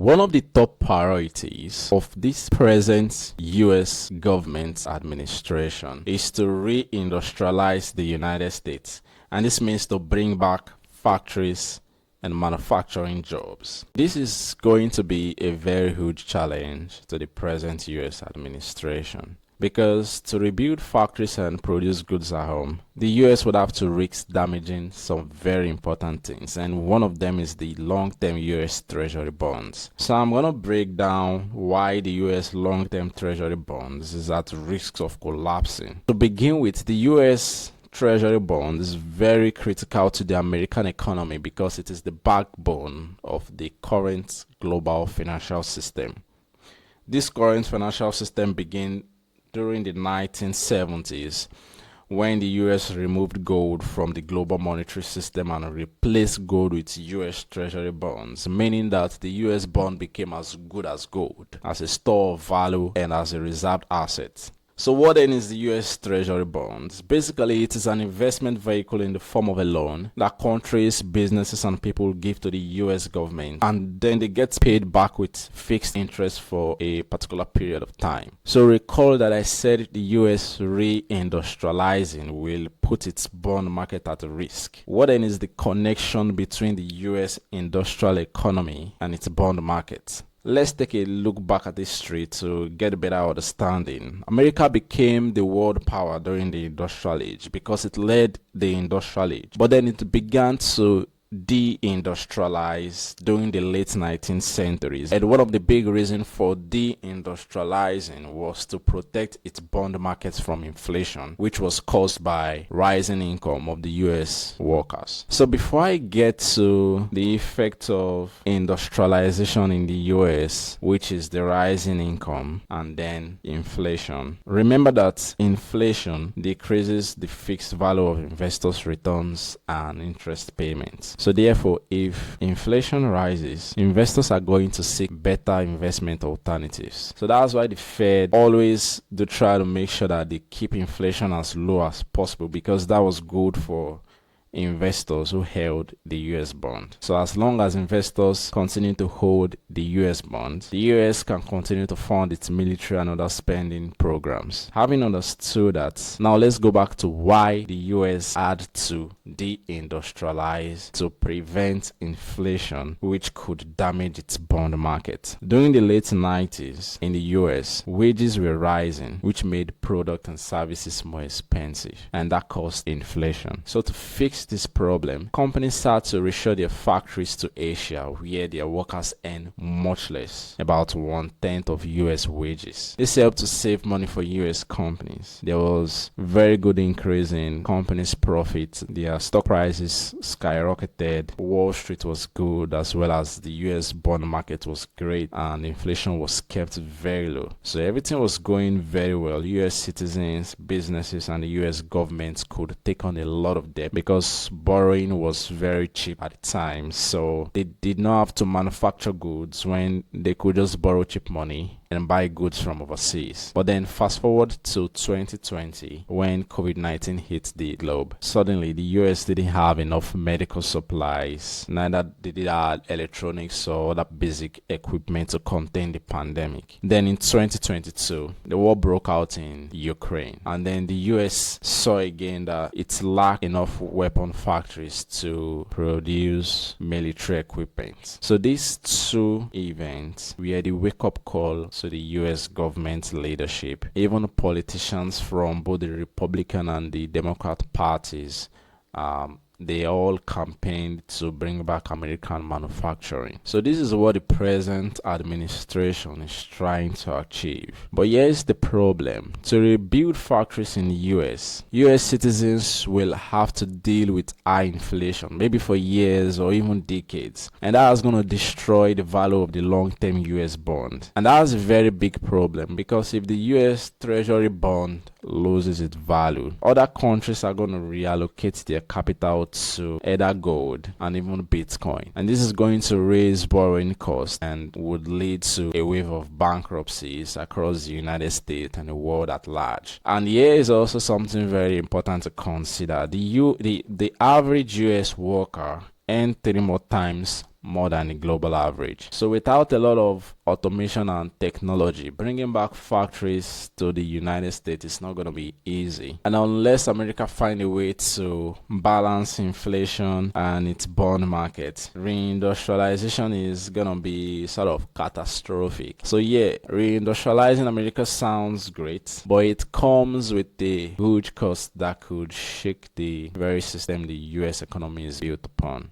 One of the top priorities of this present US government administration is to reindustrialize the United States, and this means to bring back factories and manufacturing jobs. This is going to be a very huge challenge to the present US administration, because to rebuild factories and produce goods at home, the US would have to risk damaging some very important things, and one of them is the long-term US Treasury bonds. So I'm going to break down why the US long-term Treasury bonds is at risk of collapsing. To begin with, the US Treasury bond is very critical to the American economy because it is the backbone of the current global financial system. This current financial system began during the 1970s, when the US removed gold from the global monetary system and replaced gold with US Treasury bonds, meaning that the US bond became as good as gold, as a store of value and as a reserved asset. So what then is the US Treasury bonds? Basically, it is an investment vehicle in the form of a loan that countries, businesses, and people give to the US government, and then they get paid back with fixed interest for a particular period of time. So recall that I said the US re-industrializing will put its bond market at risk. What then is the connection between the US industrial economy and its bond market? Let's take a look back at history to get a better understanding. America became the world power during the industrial age because it led the industrial age, but then it began to deindustrialize during the late 19th centuries. And one of the big reasons for deindustrializing was to protect its bond markets from inflation, which was caused by rising income of the US workers. So before I get to the effect of industrialization in the US, which is the rising income and then inflation, remember that inflation decreases the fixed value of investors' returns and interest payments. So therefore, if inflation rises, investors are going to seek better investment alternatives. So that's why the Fed always do try to make sure that they keep inflation as low as possible, because that was good for investors who held the US bond. So as long as investors continue to hold the US bond, the US can continue to fund its military and other spending programs. Having understood that, now let's go back to why the US had to deindustrialize to prevent inflation, which could damage its bond market. During the late 90s in the US, wages were rising, which made products and services more expensive, and that caused inflation. So to fix this problem, companies start to reshore their factories to Asia, where their workers earn much less, about 1/10 of US wages. This helped to save money for US companies. There was very good increase in companies' profits. Their stock prices skyrocketed. Wall Street was good, as well as the US bond market was great, and inflation was kept very low. So everything was going very well. US citizens, businesses, and the US government could take on a lot of debt because borrowing was very cheap at the time, so they did not have to manufacture goods when they could just borrow cheap money and buy goods from overseas. But then fast forward to 2020, when COVID-19 hit the globe, suddenly the US didn't have enough medical supplies, neither did it have electronics or other basic equipment to contain the pandemic. Then in 2022, the war broke out in Ukraine, and then the US saw again that it lacked enough weapon factories to produce military equipment. So these two events were the wake-up call to the US government leadership. Even politicians from both the Republican and the Democrat parties, they all campaigned to bring back American manufacturing. So this is what the present administration is trying to achieve. But here's the problem. To rebuild factories in the US citizens will have to deal with high inflation, maybe for years or even decades. And that's going to destroy the value of the long-term US bond. And that's a very big problem, because if the US Treasury bond loses its value, other countries are going to reallocate their capital to either gold and even Bitcoin, and this is going to raise borrowing costs and would lead to a wave of bankruptcies across the United States and the world at large. And here is also something very important to consider. The average US worker earns 3 more times more than the global average. So without a lot of automation and technology, bringing back factories to the United States is not going to be easy. And unless America find a way to balance inflation and its bond market, reindustrialization is going to be sort of catastrophic. So yeah, reindustrializing America sounds great, but it comes with a huge cost that could shake the very system the US economy is built upon.